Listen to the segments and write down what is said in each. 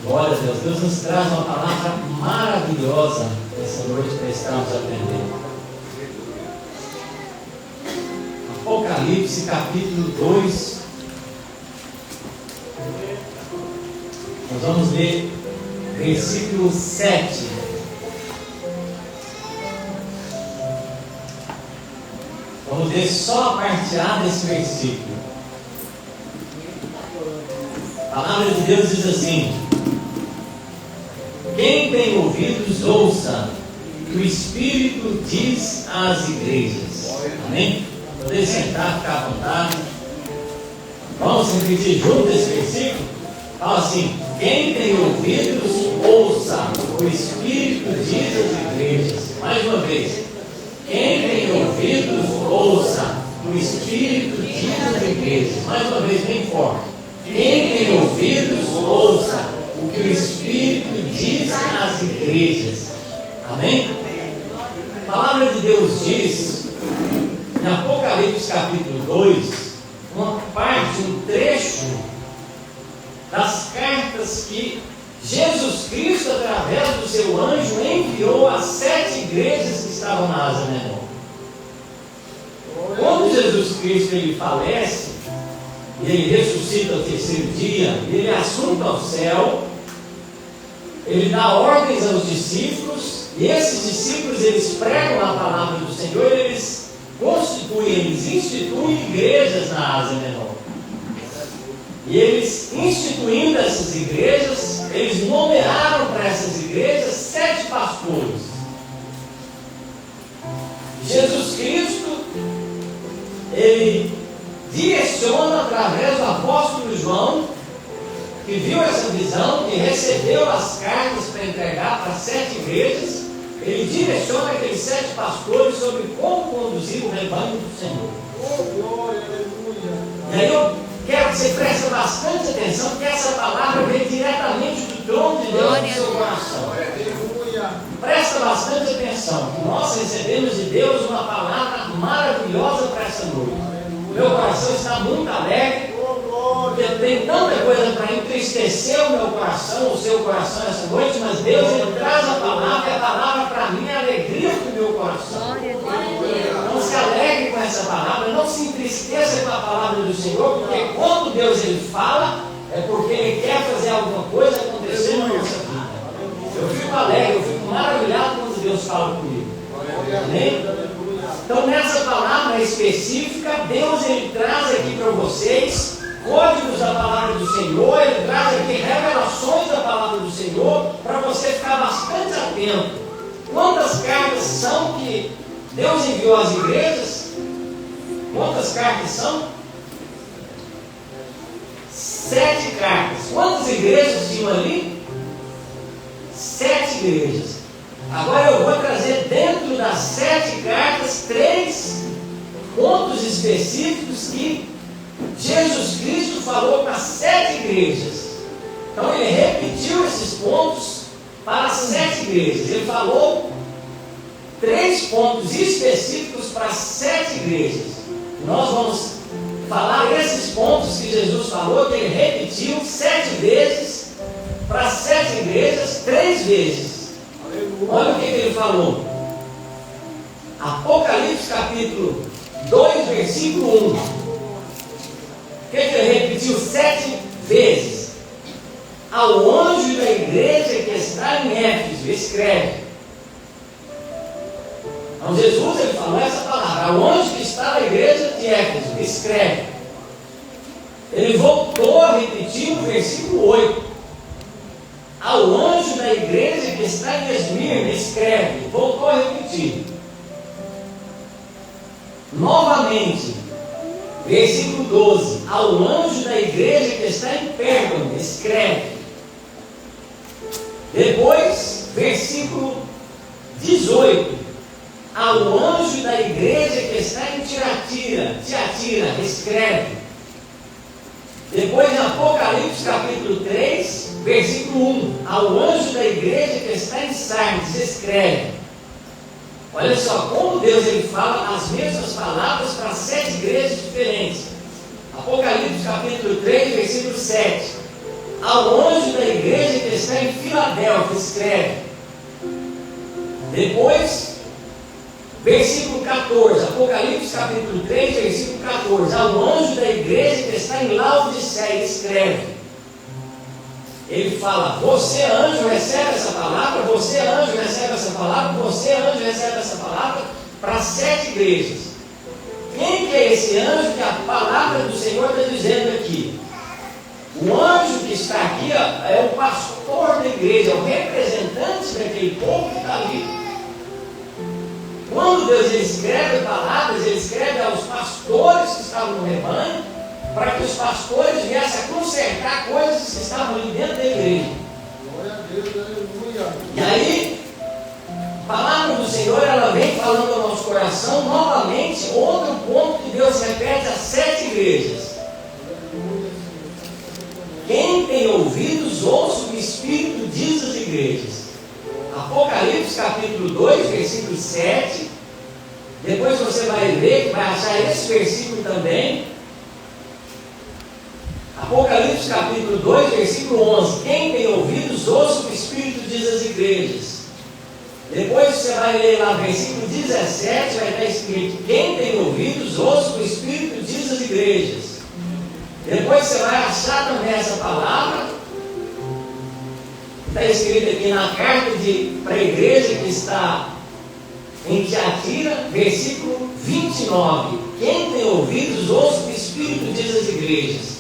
Glória a Deus. Deus nos traz uma palavra maravilhosa essa noite para estarmos aprendendo. Apocalipse capítulo 2. Nós vamos ler versículo 7. Vamos ler só a parte A desse versículo. A palavra de Deus diz assim: quem tem ouvidos, ouça o que o Espírito diz às igrejas. Amém? Poder sentar, ficar à vontade. Vamos repetir junto esse versículo? Fala assim: quem tem ouvidos, ouça o que o Espírito diz às igrejas. Mais uma vez. Quem tem ouvidos, ouça o Espírito diz às igrejas. Mais uma vez, bem forte. Quem tem ouvidos, ouça o que o Espírito diz às igrejas. Amém? A palavra de Deus diz, em Apocalipse capítulo 2, uma parte, um trecho das cartas que Jesus Cristo, através do seu anjo, enviou às 7 igrejas que estavam na Ásia Menor. Quando Jesus Cristo ele falece, e ele ressuscita ao terceiro dia, ele assunta ao céu, ele dá ordens aos discípulos, e esses discípulos eles pregam a palavra do Senhor, eles instituem igrejas na Ásia Menor. E eles, instituindo essas igrejas, eles nomearam para essas igrejas 7 pastores. Jesus Cristo, ele direciona através do apóstolo João, que viu essa visão, que recebeu as cartas para entregar para 7 igrejas, ele direciona aqueles 7 pastores sobre como conduzir o rebanho do Senhor. Oh, glória, aleluia. E aí eu quero que você preste bastante atenção, porque essa palavra vem diretamente do trono de Deus no seu coração. Presta bastante atenção, que nós recebemos de Deus uma palavra maravilhosa para essa noite. Meu coração está muito alegre, porque tem tanta coisa para entristecer o meu coração, o seu coração essa noite, mas Deus ele traz a palavra, e a palavra para mim é a alegria do meu coração. Não se alegre com essa palavra, não se entristeça com a palavra do Senhor, porque quando Deus ele fala, é porque Ele quer fazer alguma coisa acontecer na nossa vida. Eu fico alegre, eu fico maravilhado quando Deus fala comigo. Amém? Então nessa palavra específica, Deus ele traz aqui para vocês códigos da palavra do Senhor, ele traz aqui revelações da palavra do Senhor, para você ficar bastante atento. Quantas cartas são que Deus enviou às igrejas? Quantas cartas são? 7 cartas. Quantas igrejas tinham ali? 7 igrejas. Agora eu vou trazer dentro das 7 cartas 3 pontos específicos que Jesus Cristo falou para 7 igrejas. Então ele repetiu esses pontos para as 7 igrejas. Ele falou 3 pontos específicos para as 7 igrejas. Nós vamos falar esses pontos que Jesus falou, que ele repetiu 7 vezes para as 7 igrejas, 3 vezes. Olha o que ele falou. Apocalipse capítulo 2, versículo 1. O que ele repetiu 7 vezes? Ao anjo da igreja que está em Éfeso, escreve. Então Jesus ele falou essa palavra. Ao anjo que está na igreja de Éfeso, escreve. Ele voltou a repetir o versículo 8. Ao anjo da igreja que está em Esmirna, escreve. Voltou a repetir. Novamente, versículo 12. Ao anjo da igreja que está em Pérgamo, escreve. Depois, versículo 18. Ao anjo da igreja que está em Tiatira, escreve. Depois, em Apocalipse capítulo 3, versículo 1. Ao anjo da igreja que está em Sardes, escreve. Olha só, como Deus ele fala as mesmas palavras para 7 igrejas diferentes. Apocalipse capítulo 3, versículo 7. Ao anjo da igreja que está em Filadélfia, escreve. Depois, versículo 14, Apocalipse capítulo 3, versículo 14, ao anjo da igreja que está em Laodiceia, escreve. Ele fala: você anjo recebe essa palavra, você anjo recebe essa palavra, você anjo recebe essa palavra para 7 igrejas. Quem que é esse anjo que a palavra do Senhor está dizendo aqui? O anjo que está aqui é o pastor da igreja, é o representante daquele povo que está ali. Quando Deus ele escreve palavras, ele escreve aos pastores que estavam no rebanho, para que os pastores viessem a consertar coisas que estavam ali dentro da igreja. Glória a Deus, aleluia. E aí, a palavra do Senhor, ela vem falando ao nosso coração novamente, outro ponto que Deus repete às 7 igrejas. Quem tem ouvidos, ouça o que o Espírito diz às igrejas. Apocalipse capítulo 2, versículo 7. Depois você vai ler, que vai achar esse versículo também. Apocalipse capítulo 2, versículo 11. Quem tem ouvidos, ouça o que o Espírito diz às igrejas. Depois você vai ler lá, versículo 17, vai estar escrito: quem tem ouvidos, ouça o que o Espírito diz às igrejas. Depois você vai achar também essa palavra, está escrita aqui na carta para a igreja que está em Tiatira, versículo 29. Quem tem ouvidos, ouça o que o Espírito diz às igrejas.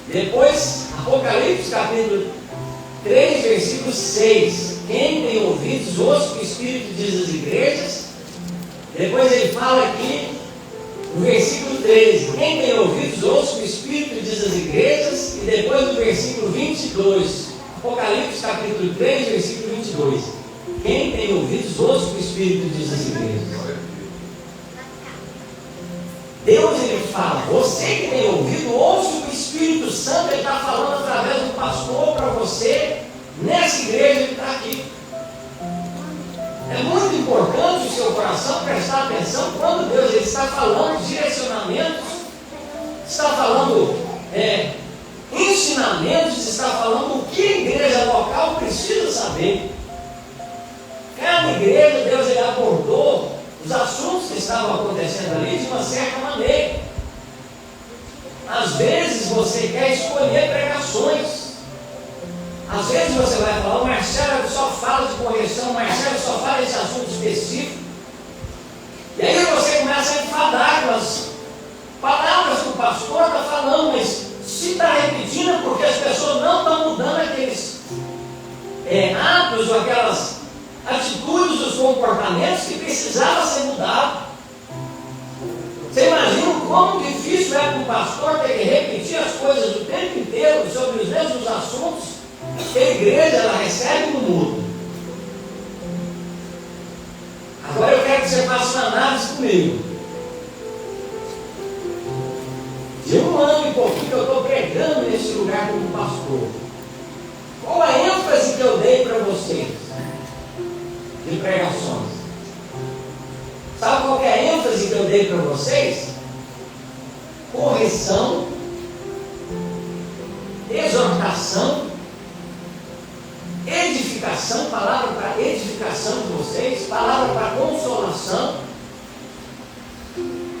Depois, Apocalipse capítulo 3, versículo 6. Quem tem ouvidos, ouça o que o Espírito diz às igrejas. Depois ele fala aqui, no versículo 13, quem tem ouvidos, ouça o que o Espírito diz às igrejas. E depois no versículo 22, Apocalipse capítulo 3, versículo 22, quem tem ouvidos, ouça o que o Espírito diz às igrejas. Deus ele fala: você que tem ouvido, ouça o que o Espírito Santo ele está falando através do pastor para você, nessa igreja que está aqui. É muito importante o seu coração prestar atenção quando Deus ele está falando direcionamentos, está falando ensinamentos, está falando o que a igreja local precisa saber. Cada igreja, Deus ele abordou os assuntos que estavam acontecendo ali de uma certa maneira. Às vezes você quer escolher pregações. Às vezes você vai falar: o Marcelo só fala de correção, o Marcelo só fala desse assunto específico. E aí você começa a enfadar com as palavras que o pastor está falando, mas se está repetindo é porque as pessoas não estão mudando aqueles hábitos ou aquelas atitudes, os comportamentos que precisavam ser mudados. Você imagina como difícil é para o pastor ter que repetir as coisas o tempo inteiro sobre os mesmos assuntos que a igreja ela recebe no mundo. Agora eu quero que você faça uma análise comigo. De 1 ano e pouquinho que eu estou pregando nesse lugar como pastor, qual a ênfase que eu dei para vocês de pregações? Sabe qual que é a ênfase que eu dei para vocês? Correção, exortação, edificação, palavra para edificação de vocês, palavra para consolação.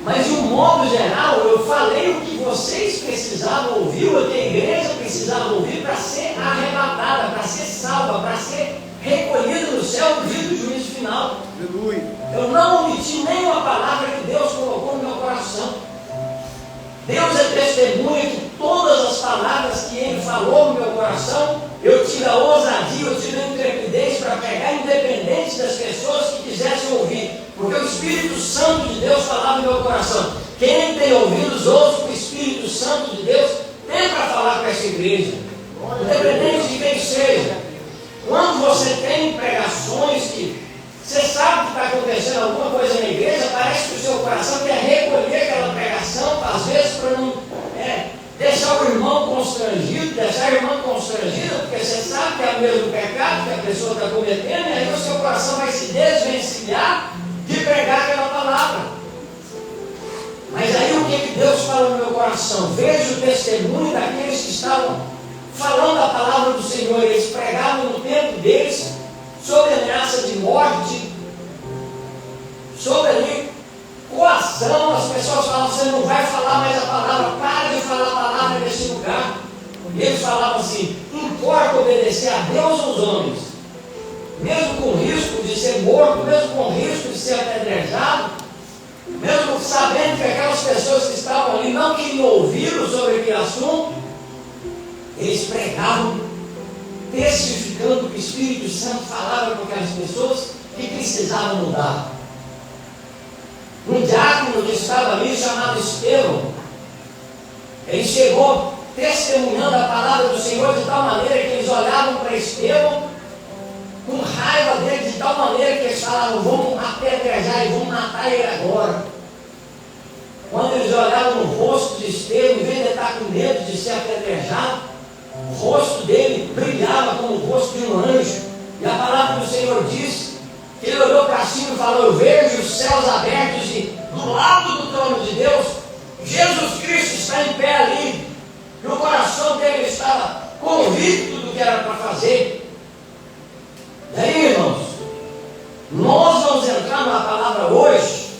Mas de um modo geral, eu falei o que vocês precisavam ouvir, o que a igreja precisava ouvir para ser arrebatada, para ser salva, para ser recolhida no céu no dia do juízo final. Aleluia. Eu não omiti nenhuma palavra que Deus colocou no meu coração. Deus é testemunha que todas as palavras que Ele falou no meu coração, eu tive a ousadia, eu tive a intrepidez para pegar, independente das pessoas que quisessem ouvir, porque o Espírito Santo de Deus falava no meu coração. Quem tem ouvidos, ouça o que o Espírito Santo de Deus tem para falar para essa igreja, independente de quem seja. Quando você tem pregações que você sabe que está acontecendo alguma coisa na igreja, parece que o seu coração quer recolher aquela pregação, às vezes para não deixar o irmão constrangido, deixar a irmã constrangida, porque você sabe que é o mesmo pecado que a pessoa está cometendo, e aí o seu coração vai se desvencilhar de pregar aquela palavra. Mas aí o que Deus fala no meu coração? Veja o testemunho daqueles que estavam falando a palavra do Senhor, eles assim: importa obedecer a Deus ou aos homens, mesmo com risco de ser morto, mesmo com risco de ser apedrejado, mesmo sabendo que aquelas pessoas que estavam ali não queriam ouvi-lo sobre aquele assunto, eles pregavam, testificando que o Espírito Santo falava com aquelas pessoas que precisavam mudar. Um diácono que estava ali, chamado Estevão, ele chegou testemunhando a palavra do Senhor de tal maneira que eles olhavam para Estevão com raiva dele, de tal maneira que eles falavam: vamos apedrejar e vamos matar ele agora. Quando eles olhavam no rosto de Estevão, em vez de estar com medo de ser apedrejado, o rosto dele brilhava como o rosto de um anjo. E a palavra do Senhor diz que ele olhou para cima e falou: eu vejo os céus abertos e do lado do trono de Deus, Jesus Cristo está em pé ali. E o coração dele estava convicto do que era para fazer. E aí, irmãos, nós vamos entrar numa palavra hoje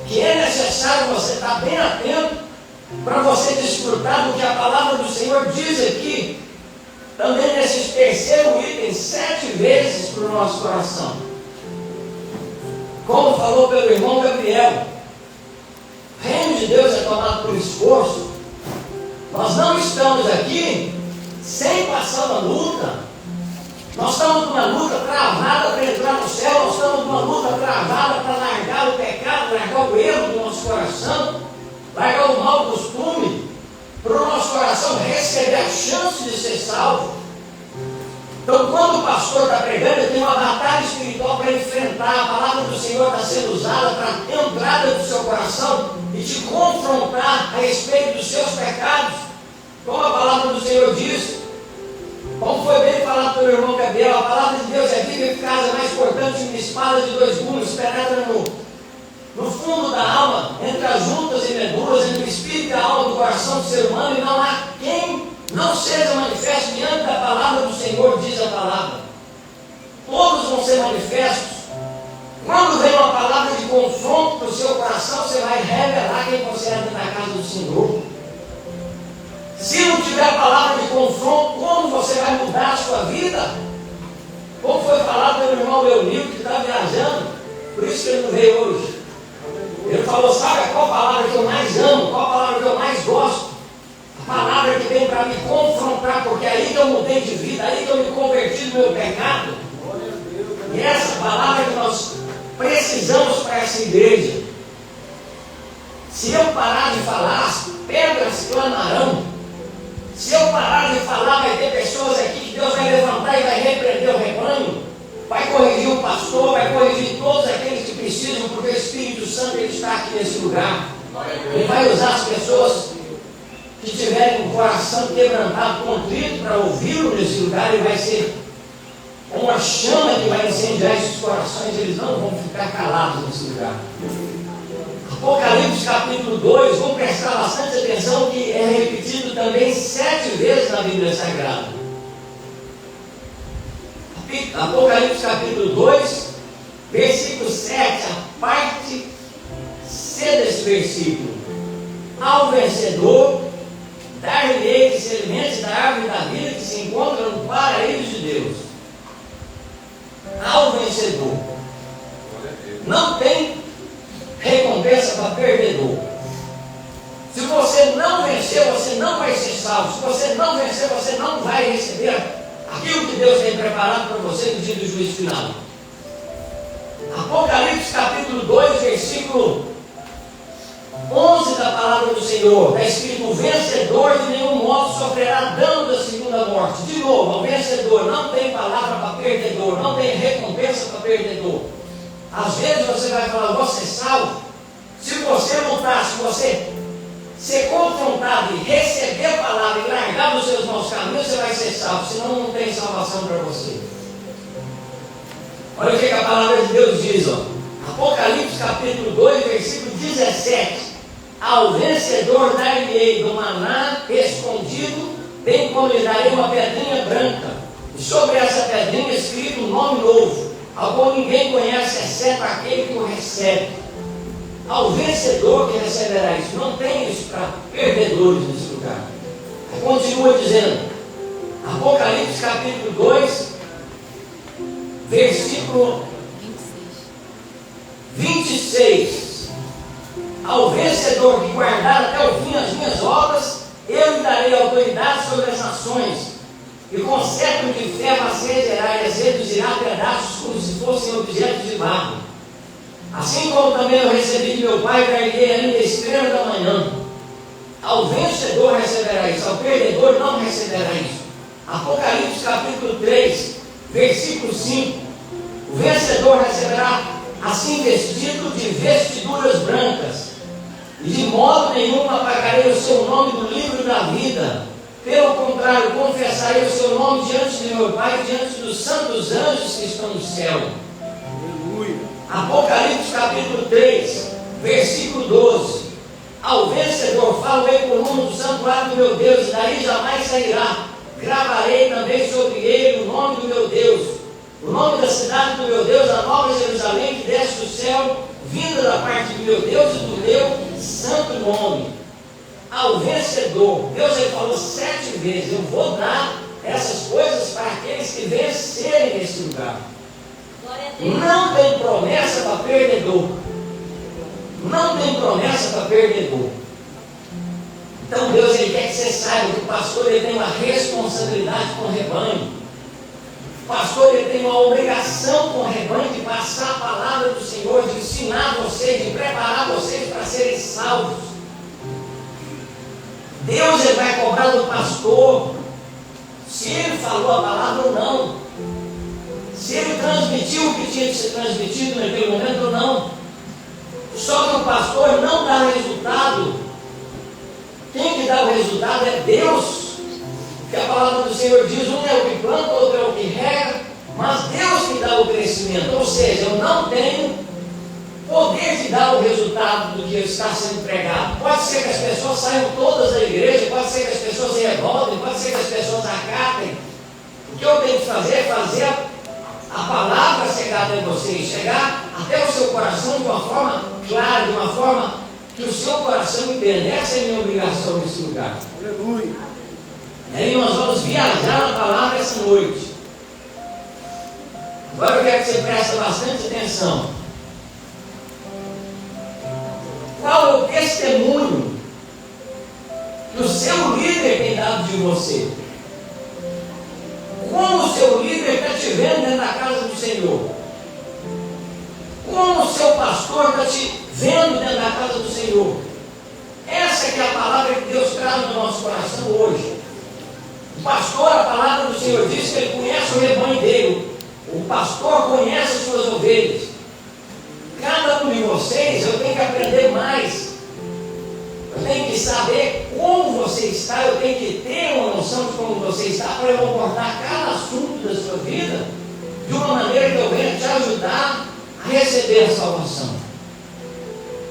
que é necessário você estar bem atento para você desfrutar do que a palavra do Senhor diz aqui, também nesse terceiro item, 7 vezes para o nosso coração. Como falou pelo irmão Gabriel, o reino de Deus é tomado por esforço. Nós não estamos aqui sem passar uma luta. Nós estamos numa luta travada para entrar no céu. Nós estamos numa luta travada para largar o pecado, largar o erro do nosso coração, largar o mau costume, para o nosso coração receber a chance de ser salvo. Então, quando o pastor está pregando, ele tem uma batalha espiritual para enfrentar. A palavra do Senhor está sendo usada para entrar dentro do seu coração e te confrontar a respeito dos seus pecados. Como a palavra do Senhor diz, como foi bem falado pelo irmão Gabriel, a palavra de Deus é viva e eficaz, mais cortante que uma espada de 2 gumes, penetra no fundo da alma, entre as juntas e medulas, entre o espírito e a alma do coração do ser humano, e não há quem não seja manifesto diante da palavra do Senhor, diz a palavra. Todos vão ser manifestos. Quando vem uma palavra de confronto para o seu coração, você vai revelar quem você é dentro da casa do Senhor. Se não tiver palavra de confronto, como você vai mudar a sua vida? Como foi falado pelo irmão Leonildo, que está viajando, por isso que ele não veio hoje. Ele falou: sabe qual palavra que eu mais amo, qual palavra que eu mais gosto? A palavra que vem para me confrontar, porque é aí que eu mudei de vida, é aí que eu me converti do meu pecado. E essa palavra que nós precisamos para essa igreja. Se eu parar de falar, as pedras clamarão. Se eu parar de falar, vai ter pessoas aqui que Deus vai levantar e vai repreender o rebanho, vai corrigir o pastor, vai corrigir todos aqueles que precisam, porque o Espírito Santo ele está aqui nesse lugar. Ele vai usar as pessoas que tiverem o coração quebrantado, contrito, para ouvi-lo nesse lugar, e vai ser uma chama que vai incendiar esses corações. Eles não vão ficar calados nesse lugar. Apocalipse capítulo 2, vamos prestar bastante atenção, que é repetido também 7 vezes na Bíblia Sagrada. Apocalipse capítulo 2, versículo 7, a parte C desse versículo: ao vencedor dar-lhe que se alimente da árvore da vida que se encontra no paraíso de Deus. Ao vencedor. Não tem recompensa para perdedor. Se você não vencer, você não vai ser salvo. Se você não vencer, você não vai receber aquilo que Deus tem preparado para você no dia do juízo final. Apocalipse capítulo 2, versículo 11 da palavra do Senhor, está escrito: o vencedor de nenhum modo sofrerá dano da segunda morte. De novo, o vencedor não tem palavra para perdedor, não tem recompensa para perdedor. Às vezes você vai falar: vou ser salvo. Se você lutar, se você ser confrontado e receber a palavra e largar dos seus maus caminhos, você vai ser salvo, senão não tem salvação para você. Olha o que a palavra de Deus diz, ó. Apocalipse capítulo 2, versículo 17: ao vencedor dar-lhe-ei do maná escondido, bem como lhe darei uma pedrinha branca, e sobre essa pedrinha escrito um nome novo, ao qual ninguém conhece, exceto aquele que o recebe. Ao vencedor que receberá isso. Não tem isso para perdedores nesse lugar. Continua dizendo: Apocalipse capítulo 2, versículo 26. Ao vencedor que guardar até o fim as minhas obras, eu lhe darei autoridade sobre as nações, e com cetro de ferro as regerá e as reduzirá a pedaços como se fossem objetos de barro. Assim como também eu recebi de meu Pai, dar-lhe ainda a estrela da manhã. Ao vencedor receberá isso, ao perdedor não receberá isso. Apocalipse capítulo 3, versículo 5. O vencedor receberá assim vestido de vestiduras brancas, e de modo nenhum apagarei o seu nome do livro da vida. Pelo contrário, confessarei o seu nome diante de meu Pai e diante dos santos anjos que estão no céu. Aleluia. Apocalipse capítulo 3, versículo 12. Ao vencedor falo-ei por nome do santuário do meu Deus, e daí jamais sairá. Gravarei também sobre ele o nome do meu Deus, o nome da cidade do meu Deus, a nova Jerusalém que desce do céu, vinda da parte do meu Deus e do meu santo nome. Ao vencedor, Deus ele falou 7 vezes: eu vou dar essas coisas para aqueles que vencerem nesse lugar. Não tem promessa para perdedor. Não tem promessa para perdedor. Então Deus ele quer que você saiba que o pastor ele tem uma responsabilidade com o rebanho. O pastor ele tem uma obrigação com o rebanho de passar a palavra do Senhor, de ensinar vocês, de preparar vocês para serem salvos. Deus ele vai cobrar do pastor se ele falou a palavra ou não, se ele transmitiu o que tinha que ser transmitido naquele momento ou não. Só que o pastor não dá resultado. Quem que dá o resultado é Deus. Que a palavra do Senhor diz: um é o que planta, outro é o que rega, mas Deus que dá o crescimento. Ou seja, eu não tenho poder de dar o resultado do que está sendo pregado. Pode ser que as pessoas saiam todas da igreja, pode ser que as pessoas se revoltem, pode ser que as pessoas acatem. O que eu tenho que fazer é fazer a palavra chegar em vocês, chegar até o seu coração de uma forma clara, de uma forma que o seu coração entenda. Essa é a minha obrigação nesse lugar. Aleluia. E aí nós vamos viajar na palavra essa noite. Agora eu quero que você preste bastante atenção. Qual é o testemunho que o seu líder tem dado de você? Como o seu líder está te vendo dentro da casa do Senhor? Como o seu pastor está te vendo dentro da casa do Senhor? Essa que é a palavra que Deus traz no nosso coração hoje. O pastor, a palavra do Senhor diz que ele conhece o rebanho dele. O pastor conhece as suas ovelhas. Cada um de vocês, eu tenho que aprender mais. Eu tenho que saber como você está, eu tenho que ter uma noção de como você está para eu abordar cada assunto da sua vida de uma maneira que eu venha te ajudar a receber a salvação.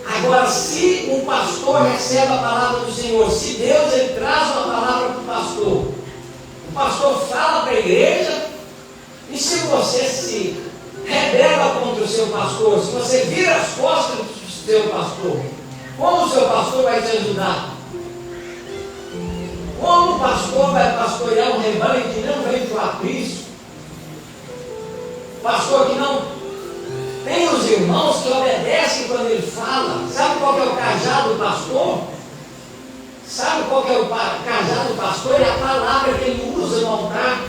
Agora, se o pastor recebe a palavra do Senhor, se Deus ele traz uma palavra para o pastor fala para a igreja, e se você se rebela contra o seu pastor, se você vira as costas do seu pastor, como o seu pastor vai te ajudar? Como o pastor vai pastorear um rebanho que não vem do aprisco? Pastor que não tem os irmãos que obedecem quando ele fala. Sabe qual que é o cajado do pastor? Sabe qual que é o cajado do pastor? É a palavra que ele usa no altar.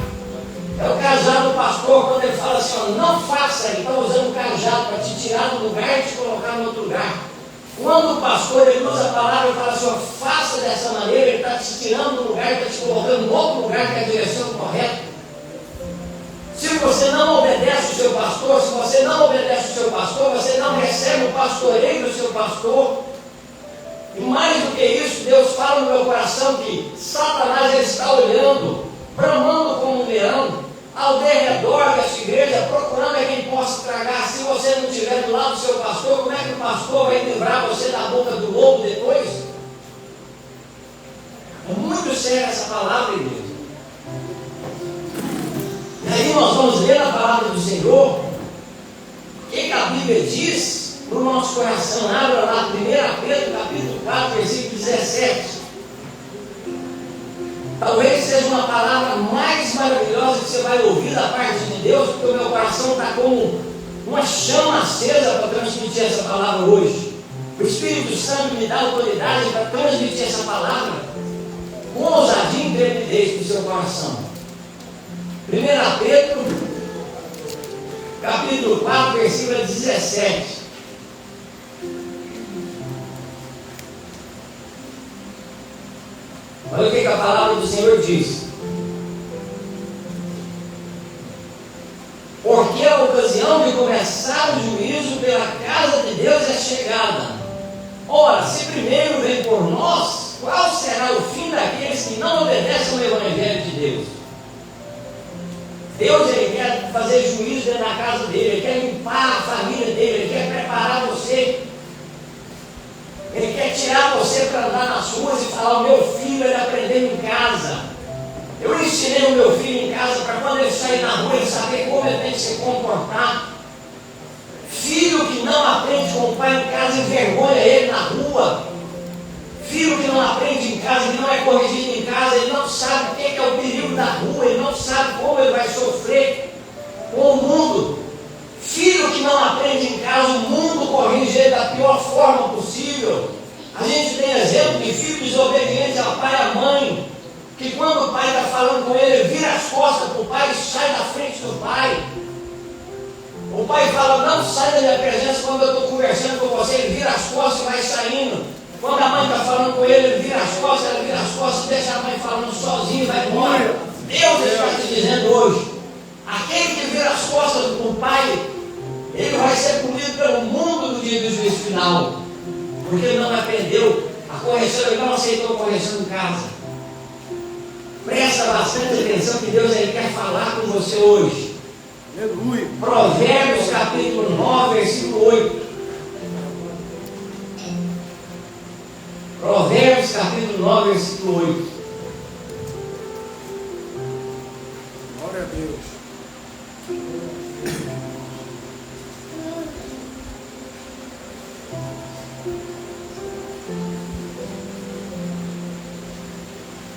É o cajado do pastor quando ele fala assim: ó, não faça, ele está usando o cajado para te tirar do lugar e te colocar no outro lugar. Quando o pastor ele usa a palavra e fala assim: ó, faça dessa maneira, ele está te tirando do lugar e está te colocando no outro lugar, que é a direção correta. Se você não obedece o seu pastor, se você não obedece o seu pastor, você não recebe o pastoreio do seu pastor. E mais do que isso, Deus fala no meu coração que Satanás ele está olhando, bramando como um leão, ao derredor dessa igreja, procurando a quem possa tragar. Se você não estiver do lado do seu pastor, como é que o pastor vai livrar você da boca do lobo depois? É muito séria essa palavra, igreja. E aí nós vamos ler a palavra do Senhor. O que a Bíblia diz para o nosso coração? Abra lá 1 Pedro, capítulo 4, versículo 17. Talvez seja uma palavra mais maravilhosa que você vai ouvir da parte de Deus, porque o meu coração está como uma chama acesa para transmitir essa palavra hoje. O Espírito Santo me dá autoridade para transmitir essa palavra com ousadia e intrepidez para o seu coração. 1 Pedro, capítulo 4, versículo 17. Olha o que a palavra do Senhor diz. Porque a ocasião de começar o juízo pela casa de Deus é chegada. Ora, se primeiro vem por nós, qual será o fim daqueles que não obedecem ao Evangelho de Deus? Deus, Ele quer fazer juízo dentro da casa dele, Ele quer limpar a família dele, Ele quer preparar você. Ele quer tirar você para andar nas ruas e falar: o meu filho, ele aprendeu em casa. Eu ensinei o meu filho em casa para quando ele sair na rua, ele saber como ele tem que se comportar. Filho que não aprende com o pai em casa envergonha ele na rua. Filho que não aprende em casa, que não é corrigido em casa, ele não sabe o que é o perigo da rua, ele não sabe como ele vai sofrer com o mundo. Filho que não aprende em casa, o mundo corrige ele da pior forma possível. A gente tem exemplo de filho desobediente ao pai e à mãe, que quando o pai está falando com ele, ele vira as costas para o pai e sai da frente do pai. O pai fala: não sai da minha presença quando eu estou conversando com você, ele vira as costas e vai saindo. Quando a mãe está falando com ele, ele vira as costas, ela vira as costas, deixa a mãe falando sozinha e vai embora. Deus está te dizendo hoje: aquele que vira as costas para o pai, ele vai ser punido pelo mundo no dia do juízo final, porque ele não aprendeu a correção, ele não aceitou a correção em casa. Presta bastante atenção que Deus ele quer falar com você hoje. Aleluia. Provérbios capítulo 9, versículo 8. Provérbios capítulo 9, versículo 8. Glória a Deus.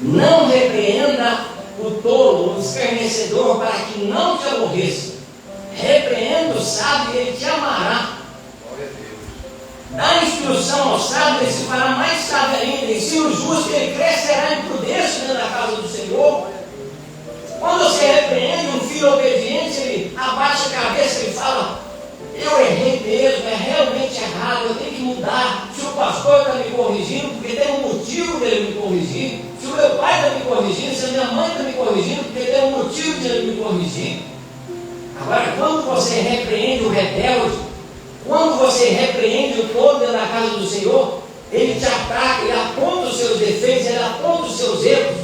Não repreenda o tolo, o escarnecedor, para que não te aborreça. Repreenda o sábio e ele te amará. Dá instrução ao sábio, ele se fará mais sábio ainda. Ensina o justo, ele crescerá em prudência dentro da casa do Senhor. Quando você repreende um filho obediente, ele abaixa a cabeça e fala: eu errei mesmo, é realmente errado, eu tenho que mudar. Se o pastor está me corrigindo, porque tem um motivo dele me corrigir. Se o meu pai está me corrigindo, se a minha mãe está me corrigindo, porque tem um motivo de ele me corrigir. Agora, quando você repreende o rebelde, quando você repreende o tolo dentro da casa do Senhor, ele te ataca, ele aponta os seus defeitos, ele aponta os seus erros.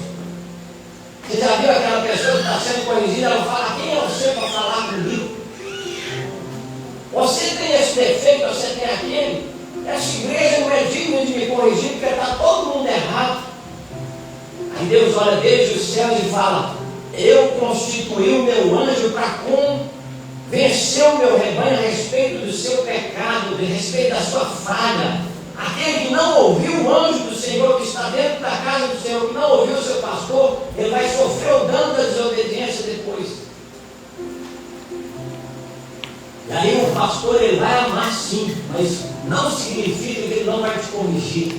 Você já viu aquela pessoa que está sendo corrigida, ela fala: quem é você para falar comigo? Você tem esse defeito, você tem aquele. Essa igreja não é digna de me corrigir, porque está todo mundo errado. Aí Deus olha desde os céus e fala: eu constituí o meu anjo para convencer o meu rebanho a respeito do seu pecado, a respeito da sua falha. Aquele que não ouviu o anjo do Senhor, que está dentro da casa do Senhor, que não ouviu o seu pastor, ele vai sofrer o dano da desobediência depois. E aí o pastor ele vai amar sim, mas não significa que ele não vai te corrigir.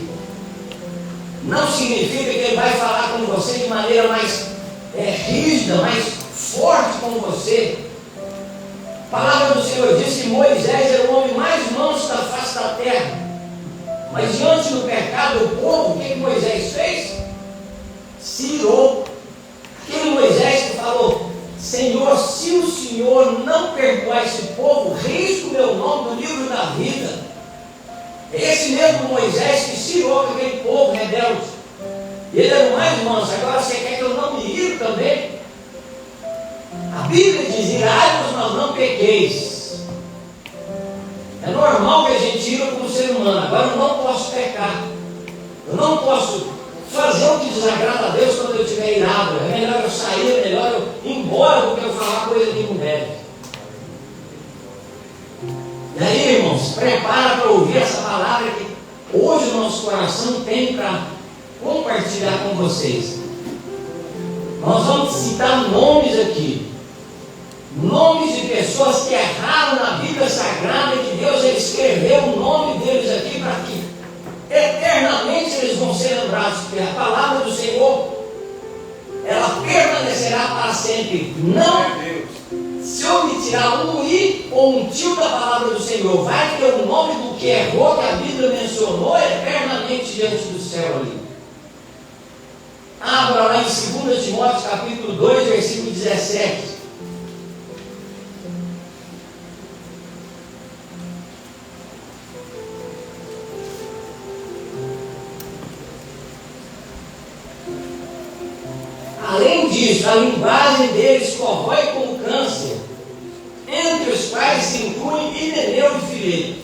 Não significa que ele vai falar com você de maneira mais rígida, mais forte com você. A palavra do Senhor diz que Moisés era o homem mais manso da face da terra. Mas diante do pecado do povo, o que Moisés fez? Se irou. Aquele Moisés que falou: Senhor, se o Senhor não perdoar esse povo, risca o meu nome do livro da vida. Esse mesmo Moisés que se irou com aquele povo rebelde. Ele era o mais manso. Agora você quer que eu não me ire também? A Bíblia diz: irai-vos, mas não pequeis. É normal que a gente ira como ser humano. Agora eu não posso pecar. Eu não posso fazer o que desagrada a Deus quando eu estiver irado. É melhor eu sair, é melhor eu ir embora do que eu falar coisa que não deve. E aí, irmãos, prepara para ouvir essa palavra que hoje o nosso coração tem para compartilhar com vocês. Nós vamos citar nomes aqui. Nomes de pessoas que erraram na Bíblia Sagrada e que Deus escreveu o nome deles aqui para que eternamente eles vão ser lembrados, porque a palavra do Senhor, ela permanecerá para sempre. Não se eu me tirar um i ou um tio da palavra do Senhor, vai ter o nome do que errou, que a Bíblia mencionou eternamente diante do céu ali. Abra lá em 2 Timóteo capítulo 2, versículo 17. Além disso, a linguagem deles corrói como câncer, entre os quais se incluem Himeneu e Fileto.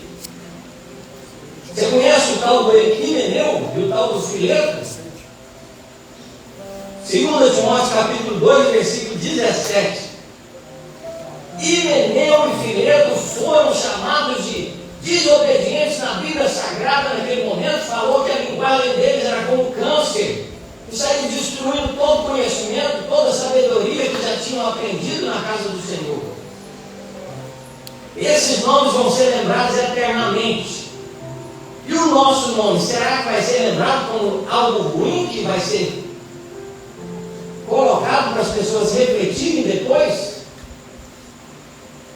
Você conhece o tal do Himeneu e o tal do Fileto? 2 Timóteo capítulo 2, versículo 17. Himeneu e Fileto foram chamados de desobedientes na Bíblia Sagrada naquele momento. Falou que a linguagem deles era como câncer. Isso aí destruindo todo o conhecimento, toda a sabedoria que já tinham aprendido na casa do Senhor. Esses nomes vão ser lembrados eternamente. E o nosso nome, será que vai ser lembrado como algo ruim que vai ser colocado para as pessoas refletirem depois?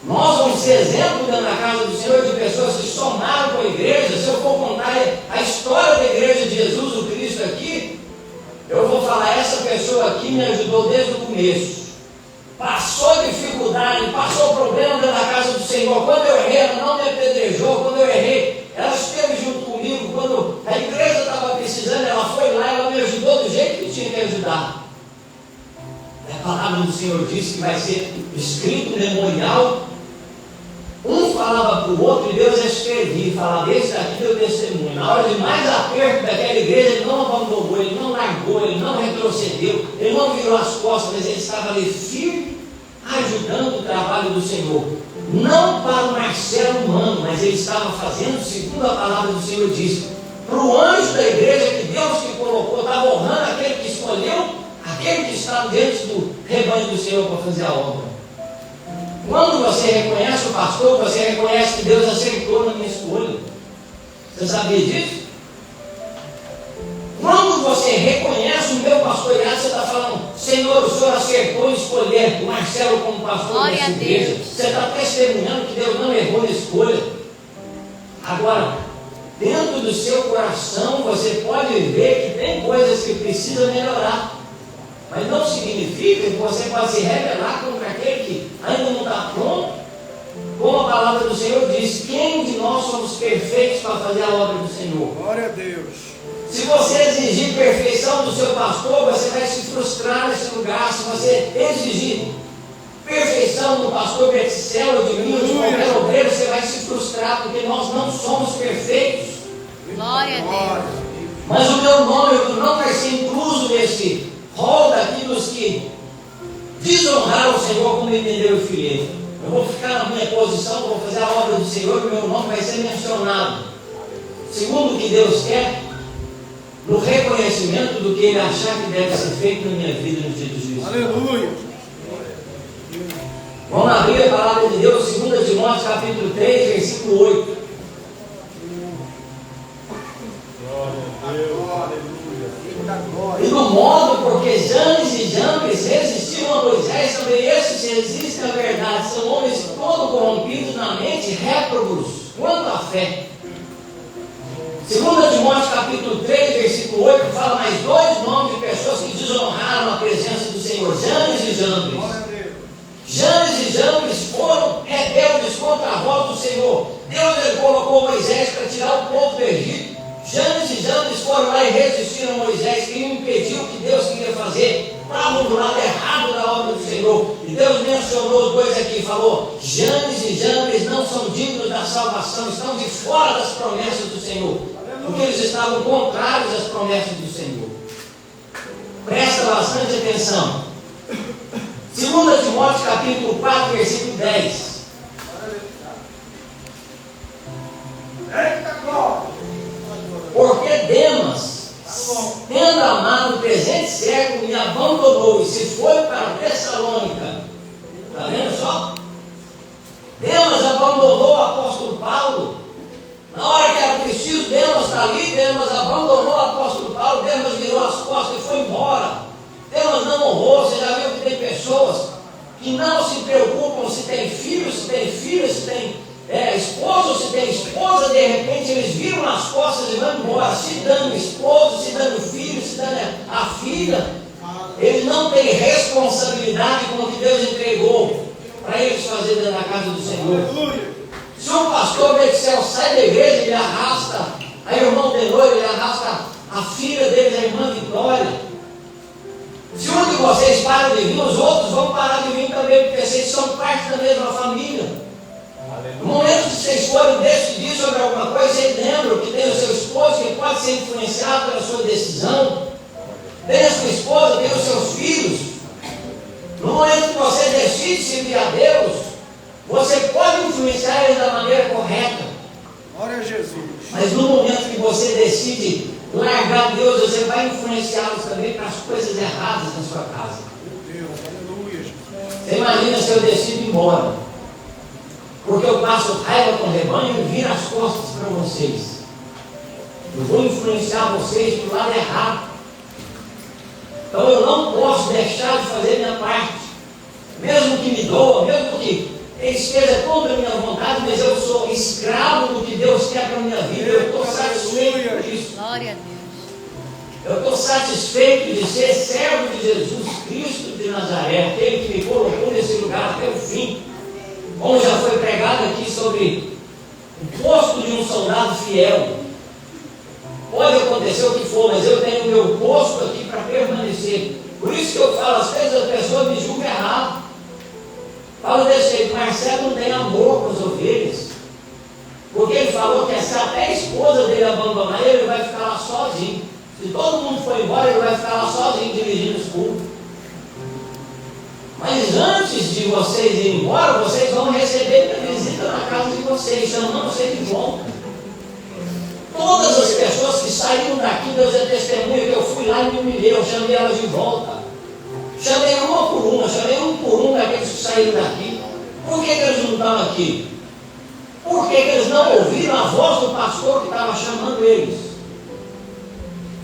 Nós vamos ser exemplo dentro da casa do Senhor de pessoas que somaram com a igreja. Se eu for contar a história da igreja de Jesus, o Cristo aqui, eu vou falar, essa pessoa aqui me ajudou desde o começo. Passou dificuldade, passou problema dentro da casa do Senhor. Quando eu errei, ela não me apedrejou. Quando eu errei, ela esteve junto comigo. Quando a igreja estava precisando, ela foi lá, ela me ajudou do jeito que tinha que ajudar. A palavra do Senhor disse que vai ser escrito memorial. Um falava para o outro e Deus escrevia, falava, esse daqui deu testemunho. Na hora de mais aperto daquela igreja, ele não abandonou, ele não largou, ele não retrocedeu, ele não virou as costas, mas ele estava ali firme, ajudando o trabalho do Senhor. Não para o Marcelo humano, mas ele estava fazendo segundo a palavra do Senhor disse. Para o anjo da igreja que Deus que colocou, estava honrando aquele que escolheu, aquele que estava diante do rebanho do Senhor para fazer a obra. Quando você reconhece o pastor, você reconhece que Deus acertou na minha escolha. Você sabia disso? Quando você reconhece o meu pastoreado, você está falando, Senhor, o Senhor acertou em escolher o Marcelo como pastor dessa igreja. Você está testemunhando que Deus não errou na escolha. Agora, dentro do seu coração, você pode ver que tem coisas que precisam melhorar. Mas não significa que você pode se revelar contra aquele que ainda não está pronto. Como a palavra do Senhor diz, quem de nós somos perfeitos para fazer a obra do Senhor? Glória a Deus. Se você exigir perfeição do seu pastor, você vai se frustrar nesse lugar. Se você exigir perfeição do pastor Beticel, de mim, ou de qualquer obreiro, você vai se frustrar, porque nós não somos perfeitos. Glória a Deus. Mas o meu nome não vai ser incluso nesse rol daqueles que desonraram o Senhor como Himeneu e Fileto. Eu vou ficar na minha posição, vou fazer a obra do Senhor e o meu nome vai ser mencionado. Segundo o que Deus quer, no reconhecimento do que Ele achar que deve ser feito na minha vida no dia do juízo. Aleluia. Vamos abrir a palavra de Deus, 2 Timóteo capítulo 3, versículo 8. E do modo porque Janes e Jambres resistiram a Moisés, também esses resistem à verdade. São homens todo corrompidos na mente, réprobos quanto à fé. 2 Timóteo capítulo 3, versículo 8, fala mais dois nomes de pessoas que desonraram a presença do Senhor: Janes e Jambres. Janes e Jambres foram rebeldes contra a voz do Senhor. Deus ele colocou Moisés para tirar o povo do Egito. Janes e Jambres foram lá e resistiram a Moisés, queriam impedir o que Deus queria fazer, estavam do lado errado da obra do Senhor. E Deus mencionou os dois aqui, falou: Janes e Jambres não são dignos da salvação, estão de fora das promessas do Senhor, porque eles estavam contrários às promessas do Senhor. Presta bastante atenção. 2 Timóteo capítulo 4, versículo 10. Porque Demas, tendo tendo amado o presente século, me abandonou e se foi para Tessalônica. Está vendo só? Demas abandonou o apóstolo Paulo. Na hora que era preciso, Demas está ali, Demas abandonou o apóstolo Paulo, Demas virou as costas e foi embora. Demas não honrou. Você já viu que tem pessoas que não se preocupam se tem filho, se tem filha, se tem esposo, se tem esposa, de repente eles viram as costas e vão embora, se dando esposo, se dando filho, se dando a filha. Eles não têm responsabilidade com o que Deus entregou para eles fazerem dentro da casa do Senhor. Se um pastor Bexel sai da igreja, ele arrasta a irmã Denor, ele arrasta a filha deles, a irmã Vitória. Se um de vocês para de vir, os outros vão parar de vir também, porque vocês são parte da mesma família. No momento que vocês forem decidir sobre alguma coisa, vocês lembram que tem o seu esposo que pode ser influenciado pela sua decisão, tem a sua esposa, tem os seus filhos. No momento que você decide servir a Deus, você pode influenciar eles da maneira correta. Glória a Jesus. Mas no momento que você decide largar Deus, você vai influenciá-los também para as coisas erradas na sua casa. Meu Deus, aleluia. Você imagina se eu decido ir embora, porque eu passo raiva com o rebanho e viro as costas para vocês. Eu vou influenciar vocês para o lado errado. Então eu não posso deixar de fazer minha parte. Mesmo que me doa, mesmo que esteja contra a minha vontade, mas eu sou escravo do que Deus quer para a minha vida. Eu estou satisfeito por isso. Glória a Deus. Eu estou satisfeito de ser servo de Jesus Cristo de Nazaré, aquele que me colocou nesse lugar até o fim. Como já foi pregado aqui sobre o posto de um soldado fiel. Pode acontecer o que for, mas eu tenho o meu posto aqui para permanecer. Por isso que eu falo, às vezes as pessoas me julgam errado. Fala desse jeito, Marcelo não tem amor com as ovelhas. Porque ele falou que se até a esposa dele abandonar ele, ele vai ficar lá sozinho. Se todo mundo for embora, ele vai ficar lá sozinho dirigindo os cultos. Mas antes de vocês irem embora, vocês vão receber minha visita na casa de vocês, chamando vocês de volta. Todas as pessoas que saíram daqui, Deus é testemunha que eu fui lá e me humilhei, eu chamei elas de volta. Chamei uma por uma, chamei um por um daqueles que saíram daqui. Por que eles não estão aqui? Por que eles não ouviram a voz do pastor que estava chamando eles?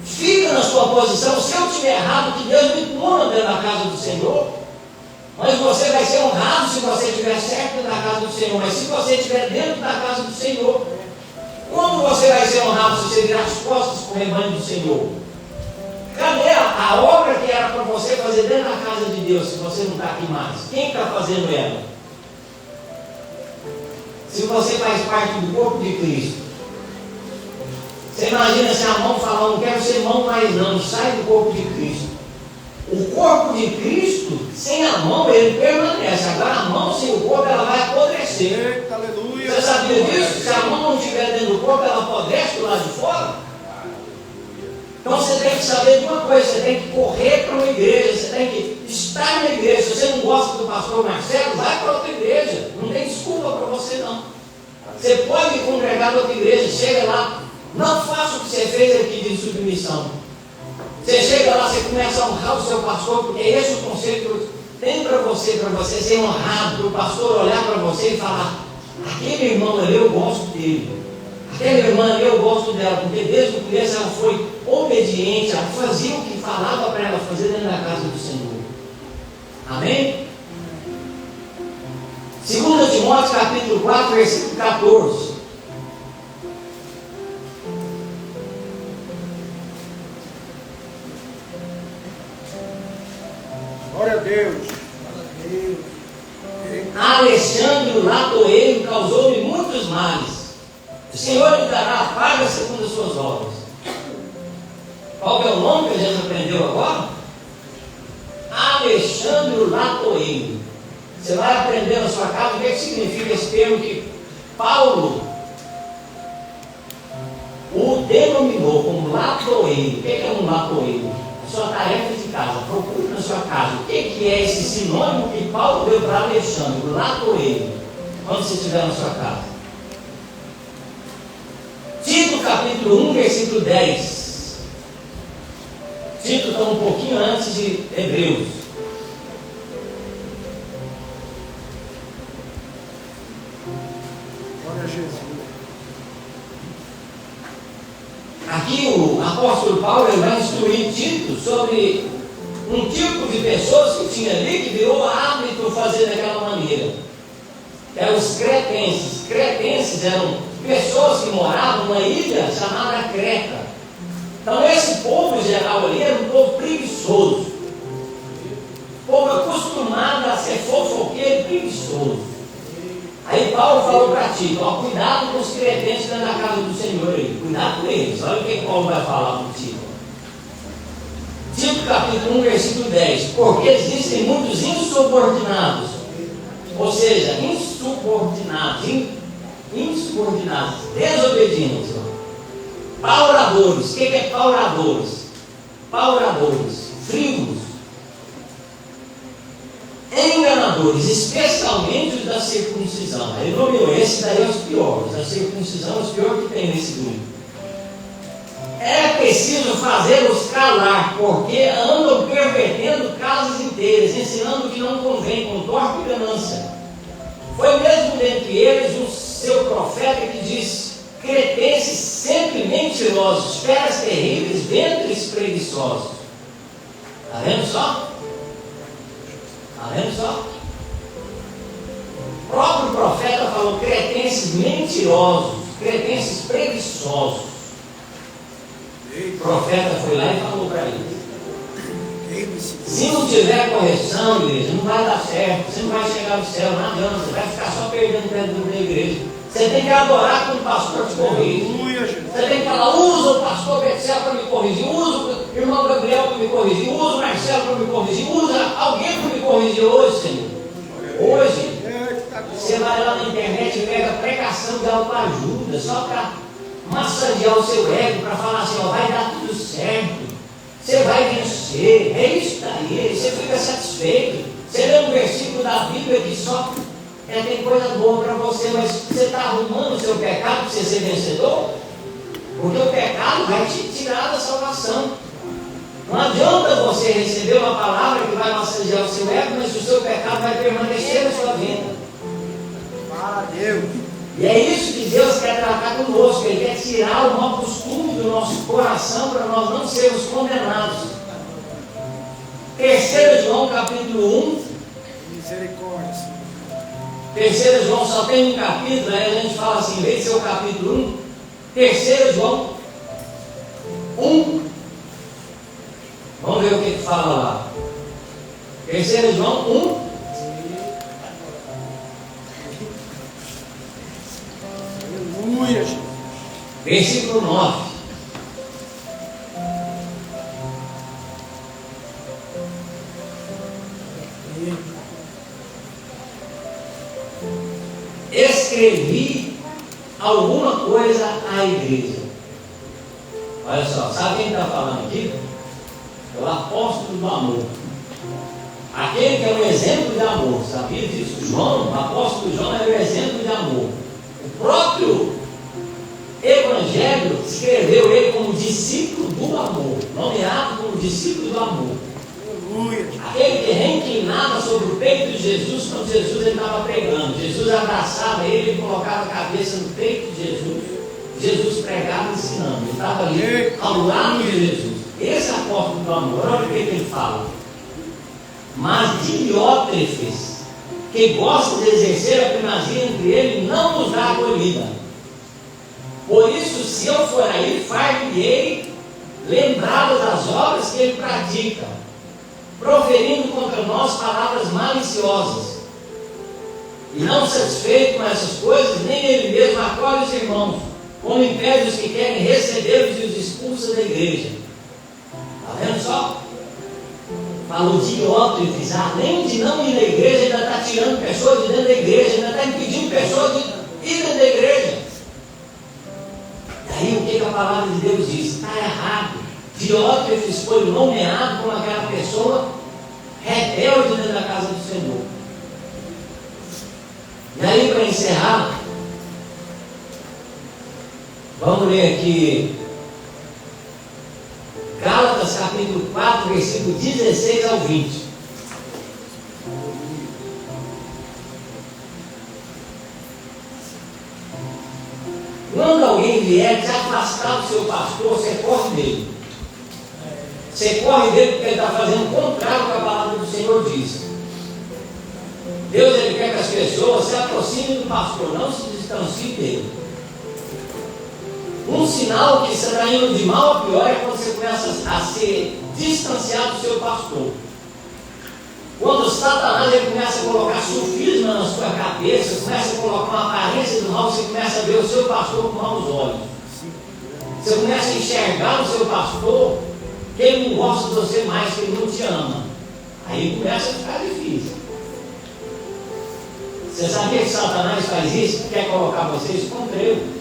Fica na sua posição. Se eu estiver errado, que Deus me puna dentro da casa do Senhor. Mas você vai ser honrado se você estiver certo dentro da casa do Senhor. Mas se você estiver dentro da casa do Senhor, como você vai ser honrado se você virar as costas para o rebanho do Senhor? Cadê a obra que era para você fazer dentro da casa de Deus, se você não está aqui mais? Quem está fazendo ela? Se você faz parte do corpo de Cristo, você imagina se a mão falar, não quero ser mão mais não, sai do corpo de Cristo. O corpo de Cristo, sem a mão, ele permanece. Agora a mão sem o corpo, ela vai apodrecer. Eita, aleluia. Você sabia disso? Se a mão não estiver dentro do corpo, ela apodrece do lado de fora. Então você tem que saber de uma coisa, você tem que correr para uma igreja, você tem que estar na igreja. Se você não gosta do pastor Marcelo, vai para outra igreja. Não tem desculpa para você não. Você pode congregar em outra igreja, chega lá, não faça o que você fez aqui de submissão. Você chega lá, você começa a honrar o seu pastor, porque esse é o conceito que eu tenho para você ser honrado, para o pastor olhar para você e falar, aquele irmão ali eu gosto dele. Aquela irmã ali eu gosto dela, porque desde o começo ela foi obediente, ela fazia o que falava para ela fazer dentro da casa do Senhor. Amém? 2 Timóteo capítulo 4, versículo 14. Glória a Deus. Glória a Deus. Alexandre o latoeiro causou-me muitos males. O Senhor lhe dará a paga segundo as suas obras. Qual que é o nome que a gente aprendeu agora? Alexandre o latoeiro. Você vai aprender na sua casa o que significa esse termo que Paulo o denominou como latoeiro. O que é um latoeiro? A sua tarefa de casa. Procure na sua casa o que é esse sinônimo que Paulo deu para Alexandre, o latoeiro, quando você estiver na sua casa. Tito capítulo 1, versículo 10. Tito está um pouquinho antes de Hebreus. Glória a Jesus. Aqui o apóstolo Paulo ele vai instruir Tito sobre um tipo de pessoas que tinha ali que virou hábito fazer daquela maneira. Eram os cretenses. Cretenses eram pessoas que moravam numa ilha chamada Creta. Então esse povo em geral ali era um povo preguiçoso. Povo acostumado a ser fofoqueiro e preguiçoso. Aí Paulo falou para Tito, ó, cuidado com os cretenses dentro da casa do Senhor aí. Cuidado com eles. Olha o que Paulo vai falar para Tito. Tito capítulo 1, versículo 10. Porque existem muitos insubordinados. Ou seja, insubordinados, desobedientes. Pauradores. O que é pauradores? Pauradores, frívolos, enganadores, especialmente os da circuncisão. Ele nomeou esse daí os piores. A circuncisão é os piores que tem nesse grupo. É preciso fazê-los calar, porque andam pervertendo casas inteiras, ensinando o que não convém, com torpe ganância. Foi mesmo dentre eles o seu profeta que disse: cretenses sempre mentirosos, feras terríveis, ventres preguiçosos. Está vendo só? Está vendo só? O próprio profeta falou cretenses mentirosos, cretenses preguiçosos. O profeta foi lá e falou para eles: se não tiver correção, igreja, não vai dar certo, você não vai chegar no céu, não adianta, você vai ficar só perdendo tempo da igreja. Você tem que adorar quando o pastor te corrige. Você tem que falar: usa o pastor Betzel para me corrigir, usa o irmão Gabriel para me corrigir, usa o Marcelo para me corrigir, usa alguém para me corrigir hoje, Senhor. Hoje, você vai lá na internet e pega pregação de autoajuda, só para massagear o seu ego, para falar assim: ó, vai dar tudo certo, você vai vencer, é isso daí, você fica satisfeito. Você lê um versículo da Bíblia que só tem coisa boa para você, mas você está arrumando o seu pecado para você ser vencedor? Porque o pecado vai te tirar da salvação. Não adianta você receber uma palavra que vai massagear o seu ego, mas o seu pecado vai permanecer na sua vida. Para Deus. E é isso que Deus quer tratar conosco. Ele quer tirar o mau costume do nosso coração para nós não sermos condenados. 3 João capítulo 1. Misericórdia, Senhor. 3 João só tem um capítulo, aí a gente fala assim, em vez de ser o capítulo 1, 3 João 1. Vamos ver o que fala lá. 3 João 1. Aleluia, Jesus. Versículo 9. Escrevi alguma coisa à igreja. Olha só, sabe quem está falando aqui? É o apóstolo do amor. Aquele que é um exemplo de amor. Sabia disso? João, o apóstolo João é um exemplo de amor. O próprio Evangelho escreveu ele como discípulo do amor, nomeado como discípulo do amor. Aleluia. Aquele que reinclinava sobre o peito de Jesus quando Jesus estava pregando. Jesus abraçava ele e colocava a cabeça no peito de Jesus. Jesus pregava ensinando. Ele estava ali ao lado de Jesus. Esse apóstolo do amor, olha o que ele fala. Mas Diótrefes, que gosta de exercer a primazia entre ele, não nos dá acolhida. Por isso, se eu for aí, far-lhe-ei lembrado das obras que ele pratica, proferindo contra nós palavras maliciosas. E não satisfeito com essas coisas, nem ele mesmo acolhe os irmãos, como impede os que querem recebê-los e os expulsa da igreja. Está vendo só? Falou Diótrefes, além de não ir na igreja, ainda está tirando pessoas de dentro da igreja, ainda está impedindo pessoas de ir dentro da igreja. Daí o que a palavra de Deus diz? Está errado. Diótrefes foi nomeado como aquela pessoa rebelde dentro da casa do Senhor. E aí, para encerrar, vamos ler aqui Gálatas capítulo 4, versículo 16 ao 20. Quando alguém vier te afastar do seu pastor, você corre dele. Você corre dele porque ele está fazendo o contrário do que a palavra do Senhor diz. Deus, ele quer que as pessoas se aproximem do pastor, não se distanciem dele. Um sinal que você está indo de mal a pior é quando você começa a se distanciar do seu pastor. Quando Satanás ele começa a colocar sofisma na sua cabeça, começa a colocar uma aparência do mal, você começa a ver o seu pastor com maus olhos. Você começa a enxergar o seu pastor que ele não gosta de você mais, que ele não te ama. Aí começa a ficar difícil. Você sabia que Satanás faz isso? Quer colocar vocês contra ele?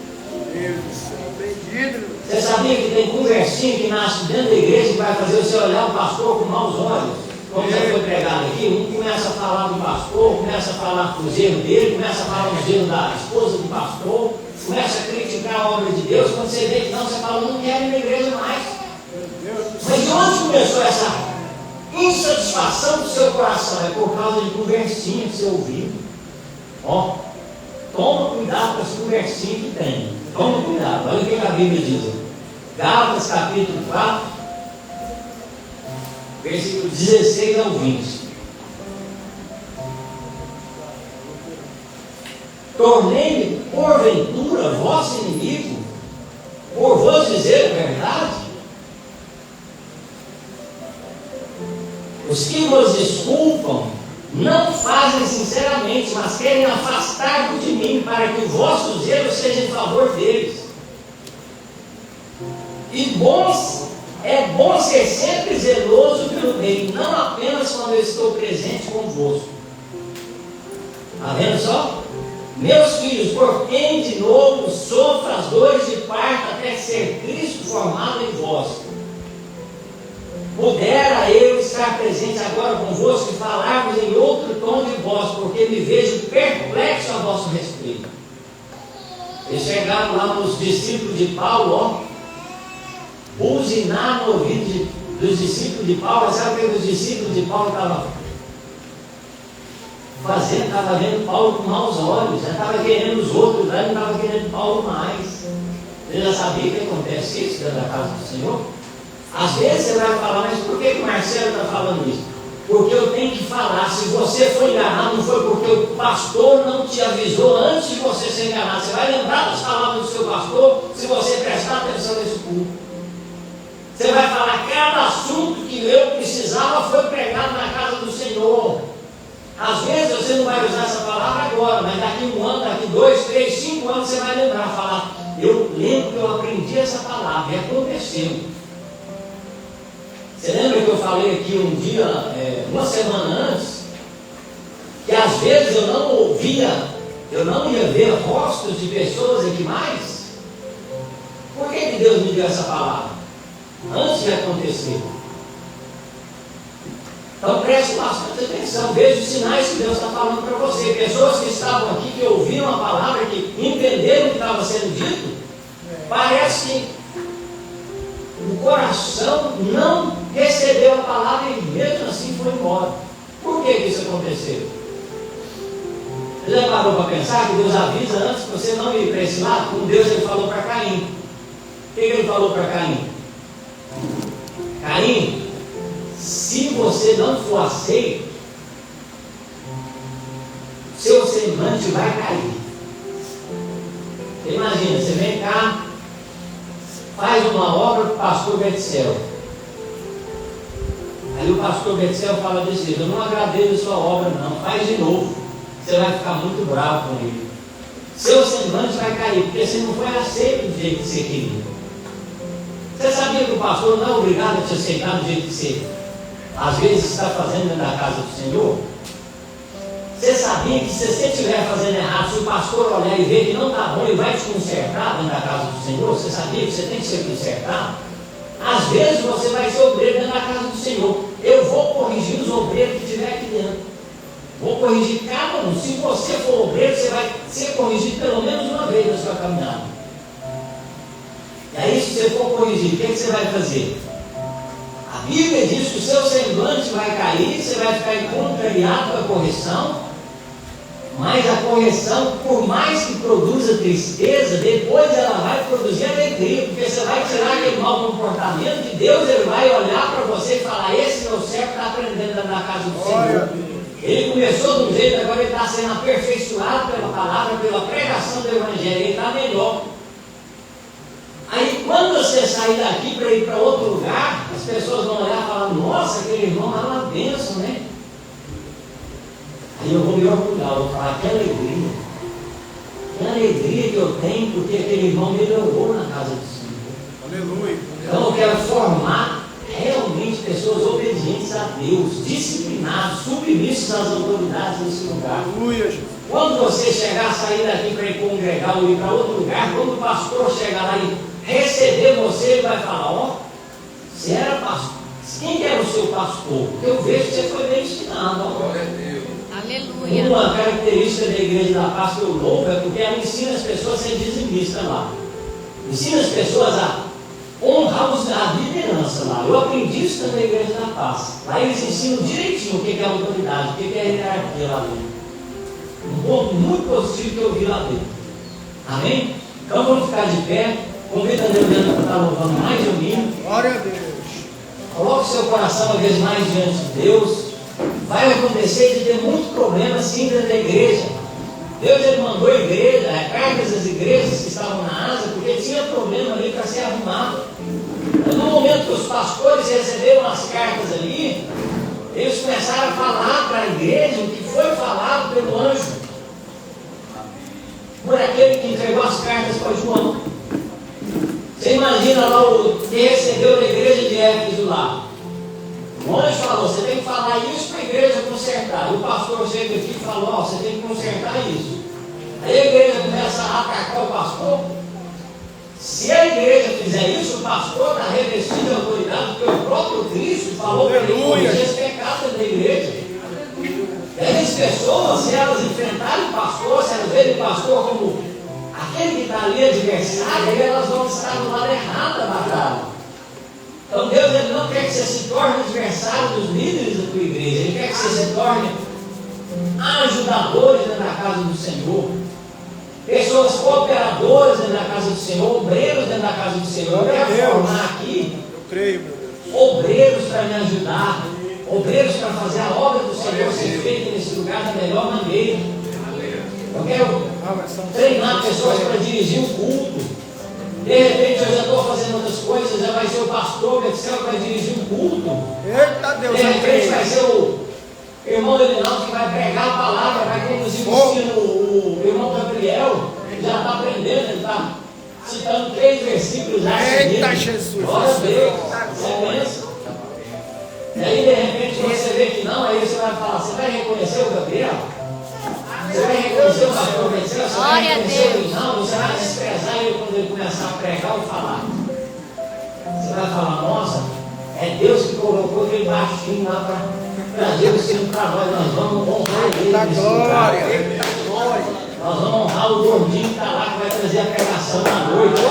Você sabia que tem conversinha que nasce dentro da igreja que vai fazer você olhar o pastor com maus olhos? Como já foi pregado aqui, um começa a falar do pastor, começa a falar dos erros dele, começa a falar dos erros da esposa do pastor, começa a criticar a obra de Deus. Quando você vê que não, você fala, não quero ir na igreja mais. Mas de onde começou essa insatisfação do seu coração? É por causa de conversinha que você ouviu. Ó, toma cuidado com as conversinhas que tem. Toma cuidado. Olha o que a Bíblia diz. Gálatas capítulo 4, versículo 16 ao 20. Tornei-me porventura vosso inimigo, por vos dizer a verdade? Os que vos desculpam não fazem sinceramente, mas querem afastar-vos de mim, para que o vosso zelo seja em favor deles. E é bom ser sempre zeloso pelo bem, não apenas quando eu estou presente convosco. Está vendo só? Meus filhos, por quem de novo sofro as dores de parto até ser Cristo formado em vós. Pudera eu estar presente agora convosco e falar-vos em outro tom de voz, porque me vejo perplexo a vosso respeito. Eles chegaram lá nos discípulos de Paulo, ó, buzinar no ouvido dos discípulos de Paulo. Sabe o que os discípulos de Paulo estavam fazendo? Estavam vendo Paulo com maus olhos, já estava querendo os outros lá, não estava querendo Paulo mais. Você já sabia que acontece isso dentro da casa do Senhor? Às vezes você vai falar, mas por que o Marcelo está falando isso? Porque eu tenho que falar. Se você foi enganado, não foi porque o pastor não te avisou antes de você ser enganado. Você vai lembrar das palavras do seu pastor se você prestar atenção nesse culto. Você vai falar, cada assunto que eu precisava foi pregado na casa do Senhor. Às vezes você não vai usar essa palavra agora, mas daqui 1 ano, daqui 2, 3, 5 anos você vai lembrar, falar, eu lembro que eu aprendi essa palavra e aconteceu. Você lembra que eu falei aqui um dia, uma semana antes, que às vezes eu não ouvia, eu não ia ver rostos de pessoas aqui mais? Por que Deus me deu essa palavra? Antes de acontecer. Então preste bastante atenção, veja os sinais que Deus está falando para você. Pessoas que estavam aqui, que ouviram a palavra, que entenderam o que estava sendo dito, parece que o coração não recebeu a palavra e mesmo assim foi embora. Por que isso aconteceu? Você já parou para pensar que Deus avisa antes que você não ir para esse lado? Como Deus ele falou para Caim. O que ele falou para Caim? Caim, se você não for aceito, seu semblante vai cair. Imagina, você vem cá, faz uma obra para o pastor Betzel. Aí o pastor Betzel fala desse jeito, eu não agradeço a sua obra não, faz de novo. Você vai ficar muito bravo com ele. Seu semblante vai cair, porque você não foi aceito do jeito que você queria. Você sabia que o pastor não é obrigado a te aceitar do jeito que você às vezes está fazendo dentro da casa do Senhor? Você sabia que se você estiver fazendo errado, se o pastor olhar e ver que não está bom, ele vai te consertar dentro da casa do Senhor? Você sabia que você tem que ser consertado? Às vezes você vai ser obreiro dentro da casa do Senhor. Eu vou corrigir os obreiros que estiver aqui dentro. Vou corrigir cada um. Se você for obreiro, você vai ser corrigido pelo menos uma vez na sua caminhada. E aí, se você for corrigir, o que você vai fazer? A Bíblia diz que o seu semblante vai cair, você vai ficar contrariado com a correção. Mas a correção, por mais que produza tristeza, depois ela vai produzir alegria, porque você vai tirar aquele mau comportamento e Deus ele vai olhar para você e falar: esse meu servo está aprendendo a andar na casa do Senhor. Ele começou de um jeito, agora ele está sendo aperfeiçoado pela palavra, pela pregação do Evangelho, ele está melhor. Aí quando você sair daqui para ir para outro lugar, as pessoas vão olhar e falar: nossa, aquele irmão é uma bênção, né? Aí eu vou me orgulhar, vou falar: que alegria que eu tenho, porque aquele irmão melhorou na casa do Senhor. Aleluia. Então eu quero formar realmente pessoas obedientes a Deus, disciplinados, submissos às autoridades desse lugar. Aleluia, Jesus. Quando você chegar, sair daqui para ir congregar ou ir para outro lugar, quando o pastor chegar lá e receber você, ele vai falar: ó, você era pastor. Quem que era o seu pastor? Porque eu vejo que você foi bem ensinado. Glória a Deus. Aleluia. Uma característica da Igreja da Paz que eu louvo é porque ela ensina as pessoas a ser dizimistas lá. Ensina as pessoas a honrar a liderança lá. Eu aprendi isso também na Igreja da Paz. Lá eles ensinam direitinho o que é autoridade, o que é hierarquia lá dentro. Um ponto muito positivo que eu vi lá dentro. Amém? Então vamos ficar de pé. Convido a Deus para estar louvando mais um hino. Glória a Deus. Coloque seu coração uma vez mais diante de Deus. Vai acontecer de ter muito problema assim dentro da igreja. Deus ele mandou a igreja, cartas às igrejas que estavam na Ásia, porque tinha problema ali para ser arrumado. Mas no momento que os pastores receberam as cartas ali, eles começaram a falar para a igreja o que foi falado pelo anjo, por aquele que entregou as cartas para João. Você imagina lá o que recebeu da igreja de Éfeso lá. O anjo falou: você tem que falar isso para a igreja consertar. E o pastor chega aqui e falou: ó, você tem que consertar isso. Aí a igreja começa a atacar o pastor. Se a igreja fizer isso, o pastor está revestido de autoridade, porque o próprio Cristo falou para ele corrigir esse pecado da igreja. E aí as pessoas, se elas enfrentarem o pastor, se elas verem o pastor como aquele que está ali adversário, aí elas vão estar do lado errado da batalha. Então Deus ele não quer que você se torne adversário dos líderes da tua igreja. Ele quer que você se torne ajudadores dentro da casa do Senhor, pessoas cooperadoras dentro da casa do Senhor, obreiros dentro da casa do Senhor. Eu quero formar aqui, eu creio, meu Deus, obreiros para me ajudar, obreiros para fazer a obra do Senhor ser feita nesse lugar da melhor maneira. Eu quero treinar pessoas para dirigir o culto. De repente eu já estou fazendo outras coisas, já vai ser o pastor Betzel que vai dirigir um culto. Eita Deus, de repente vai ser o irmão Elinaldo que vai pregar a palavra, vai conduzir o ensino, o irmão Gabriel, que já está aprendendo, ele está citando 3 versículos já. Eita Jesus! Glória a Deus, isso é bênção. E aí de repente você vê que não, aí você vai falar: você vai reconhecer o Gabriel? Você vai reconhecer o pastor Betzel? Você vai reconhecer o Elinaldo? Você vai desprezar ele quando ele começar a pregar ou falar? Você vai falar: nossa, é Deus que colocou aquele baixinho lá para trazer o ensino para nós. Nós vamos honrar ele nesse lugar. Nós vamos honrar o gordinho que está lá, que vai trazer a pregação à noite.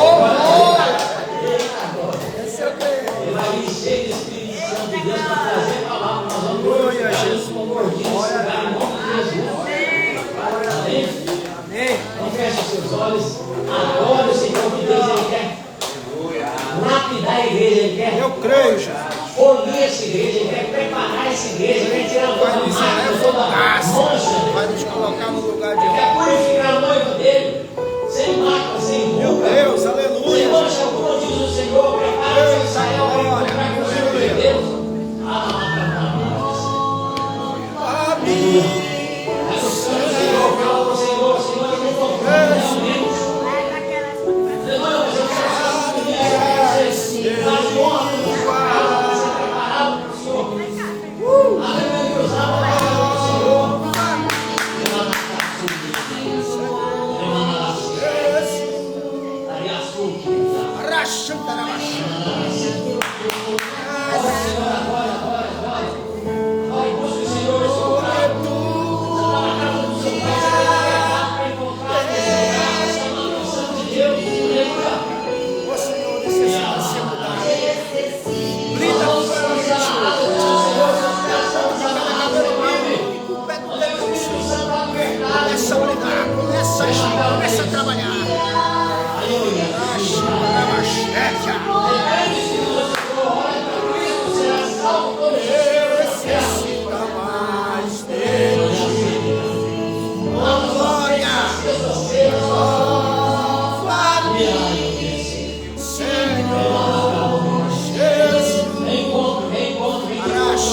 Ele vai vir cheio de Espírito Santo de Deus para trazer a palavra. Nós vamos glorificar isso com o gordinho nesse lugar, em nome de Jesus. Amém? Então feche os seus olhos. Adore o Senhor, que Deus ele quer lapidar a igreja, ele quer. Eu creio, Jesus. Polir essa igreja, ele quer preparar essa igreja, ele quer tirar toda a marca, toda a mancha. Vai nos colocar no lugar de Ele quer purificar a noiva dele, sem marca, sem ruga. Meu Deus, aleluia. Sem mancha alguma, diz o Senhor. Prepara-se, Israel, para encontrar com o Senhor de Deus. Amém. Aleluia. você